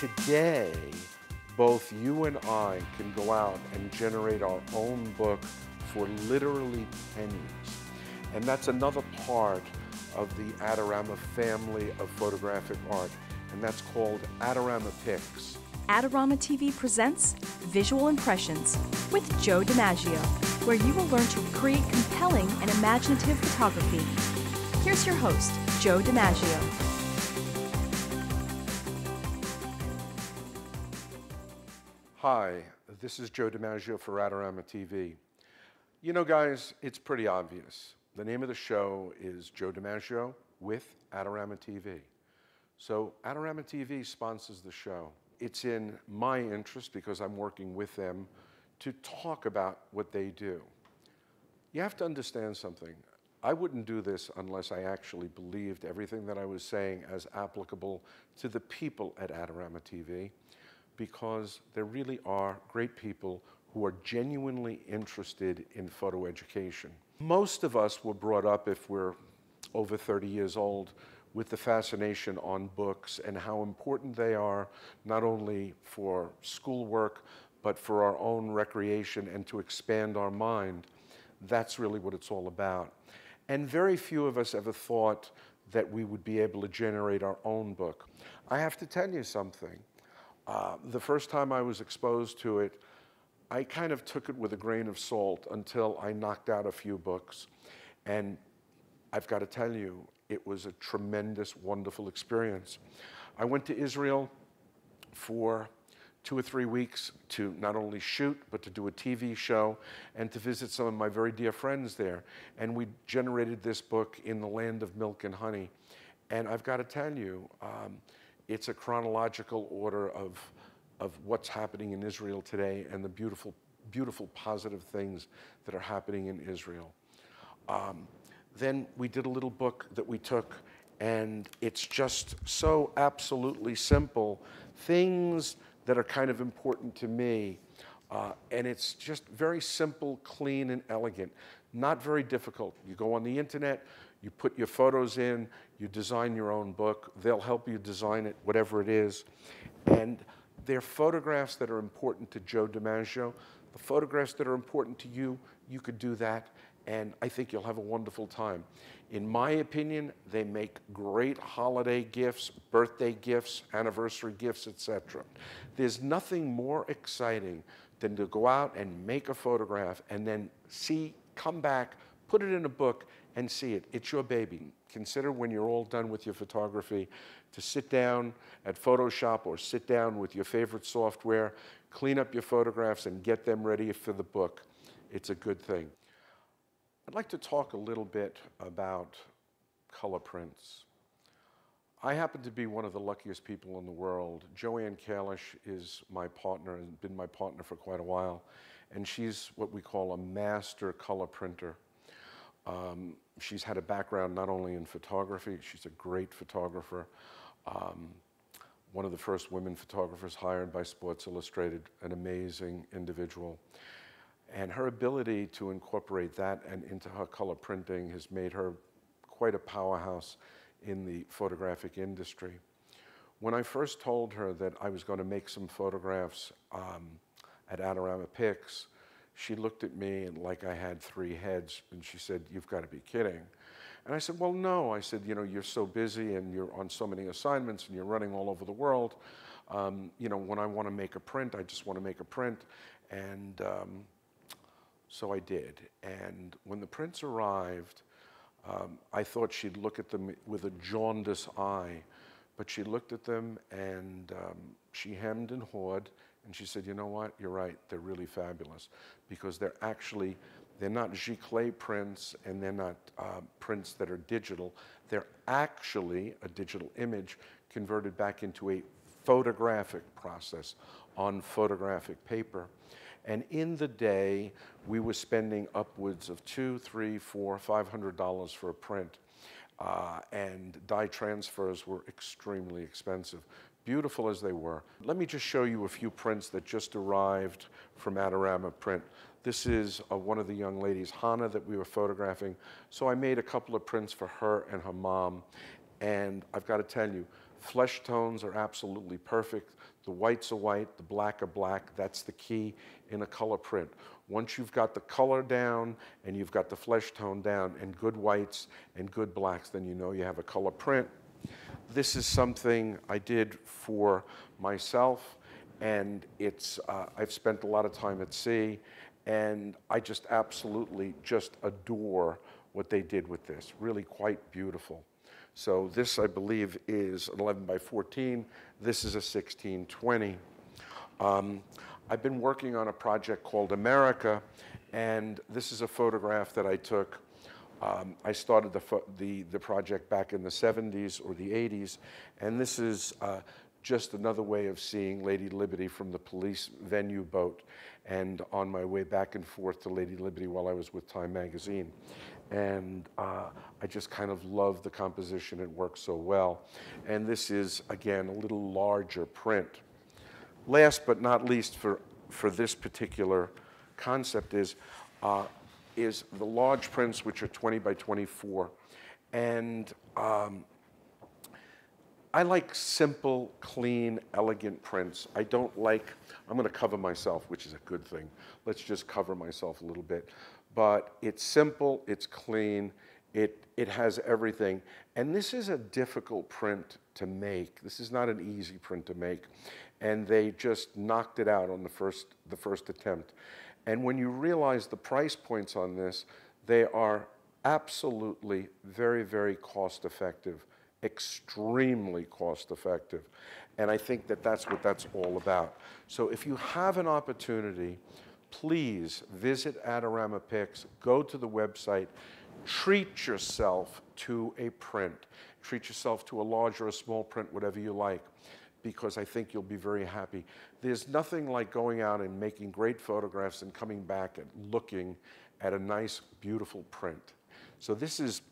Today, both you and I can go out and generate our own book for literally pennies. And that's another part of the Adorama family of photographic art, and that's called AdoramaPix. Adorama TV presents Visual Impressions with Joe DiMaggio, where you will learn to create compelling and imaginative photography. Here's your host, Joe DiMaggio. Hi, this is Joe DiMaggio for Adorama TV. You know, guys, it's pretty obvious. The name of the show is Joe DiMaggio with Adorama TV. So Adorama TV sponsors the show. It's in my interest, because I'm working with them, to talk about what they do. You have to understand something. I wouldn't do this unless I actually believed everything that I was saying as applicable to the people at Adorama TV, because there really are great people who are genuinely interested in photo education. Most of us were brought up, if we're over 30 years old, with the fascination on books and how important they are, not only for schoolwork, but for our own recreation and to expand our mind. That's really what it's all about. And very few of us ever thought that we would be able to generate our own book. I have to tell you something. The first time I was exposed to it, I kind of took it with a grain of salt until I knocked out a few books. And I've got to tell you, it was a tremendous, wonderful experience. I went to Israel for 2 or 3 weeks to not only shoot, but to do a TV show and to visit some of my very dear friends there. And we generated this book in the land of milk and honey. And I've got to tell you, it's a chronological order of what's happening in Israel today and the beautiful, beautiful positive things that are happening in Israel. Then we did a little book that we took, and it's just so absolutely simple. Things that are kind of important to me. And it's just very simple, clean, and elegant. Not very difficult. You go on the internet, you put your photos in, you design your own book. They'll help you design it, whatever it is. And they're photographs that are important to Joe DiMaggio. The photographs that are important to you, you could do that, and I think you'll have a wonderful time. In my opinion, they make great holiday gifts, birthday gifts, anniversary gifts, etc. There's nothing more exciting than to go out and make a photograph and then come back, put it in a book, and see it. It's your baby. Consider, when you're all done with your photography, to sit down at Photoshop or sit down with your favorite software, clean up your photographs, and get them ready for the book. It's a good thing. I'd like to talk a little bit about color prints. I happen to be one of the luckiest people in the world. Joanne Kalish is my partner and been my partner for quite a while, and she's what we call a master color printer. She's had a background not only in photography, she's a great photographer. One of the first women photographers hired by Sports Illustrated, an amazing individual. And her ability to incorporate that and into her color printing has made her quite a powerhouse in the photographic industry. When I first told her that I was going to make some photographs at AdoramaPix, she looked at me and like I had 3 heads, and she said, "You've got to be kidding." And I said, "Well, no." I said, "You know, you're so busy and you're on so many assignments and you're running all over the world. You know, when I want to make a print, I just want to make a print." And so I did. And when the prints arrived, I thought she'd look at them with a jaundiced eye, but she looked at them and she hemmed and hawed, and she said, "You know what, you're right, they're really fabulous, because they're not giclée prints, and they're not prints that are digital. They're actually a digital image converted back into a photographic process on photographic paper." And in the day, we were spending upwards of $200, $300, $400, $500 for a print. And dye transfers were extremely expensive, beautiful as they were. Let me just show you a few prints that just arrived from Adorama Print. This is one of the young ladies, Hannah, that we were photographing. So I made a couple of prints for her and her mom. And I've got to tell you, flesh tones are absolutely perfect. The whites are white, the black are black. That's the key in a color print. Once you've got the color down and you've got the flesh tone down and good whites and good blacks, then you know you have a color print. This is something I did for myself, and I've spent a lot of time at sea, and I just absolutely just adore what they did with this. Really quite beautiful. So this, I believe, is an 11 by 14. This is a 16-20. I've been working on a project called America, and this is a photograph that I took. I started the project back in the 70s or the 80s, and this is just another way of seeing Lady Liberty from the police venue boat, and on my way back and forth to Lady Liberty while I was with Time magazine. And I just kind of love the composition. It works so well. And this is, again, a little larger print. Last but not least for this particular concept is the large prints, which are 20 by 24. And I like simple, clean, elegant prints. I don't like, I'm going to cover myself, which is a good thing. Let's just cover myself a little bit. But it's simple, it's clean, it has everything. And this is a difficult print to make. This is not an easy print to make. And they just knocked it out on the first attempt. And when you realize the price points on this, they are absolutely very, very cost effective, extremely cost effective. And I think that that's what that's all about. So if you have an opportunity, please visit AdoramaPix, go to the website, treat yourself to a print. Treat yourself to a large or a small print, whatever you like, because I think you'll be very happy. There's nothing like going out and making great photographs and coming back and looking at a nice, beautiful print. So this is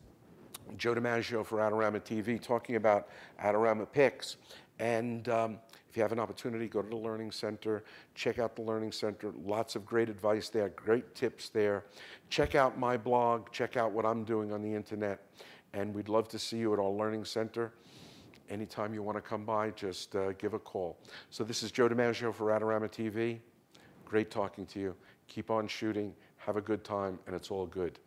Joe DiMaggio for Adorama TV talking about AdoramaPix. And if you have an opportunity, go to the Learning Center, check out the Learning Center. Lots of great advice there, great tips there. Check out my blog, check out what I'm doing on the internet. And we'd love to see you at our Learning Center. Anytime you want to come by, just give a call. So this is Joe DiMaggio for Adorama TV. Great talking to you. Keep on shooting, have a good time, and it's all good.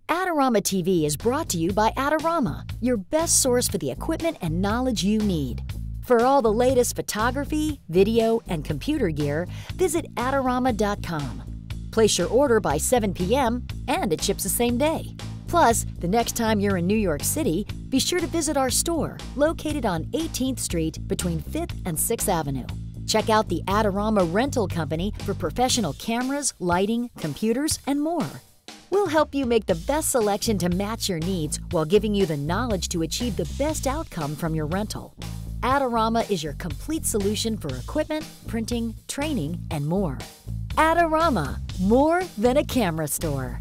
Adorama TV is brought to you by Adorama, your best source for the equipment and knowledge you need. For all the latest photography, video, and computer gear, visit Adorama.com. Place your order by 7 p.m. and it ships the same day. Plus, the next time you're in New York City, be sure to visit our store located on 18th Street between 5th and 6th Avenue. Check out the Adorama Rental Company for professional cameras, lighting, computers, and more. We'll help you make the best selection to match your needs while giving you the knowledge to achieve the best outcome from your rental. Adorama is your complete solution for equipment, printing, training, and more. Adorama, more than a camera store.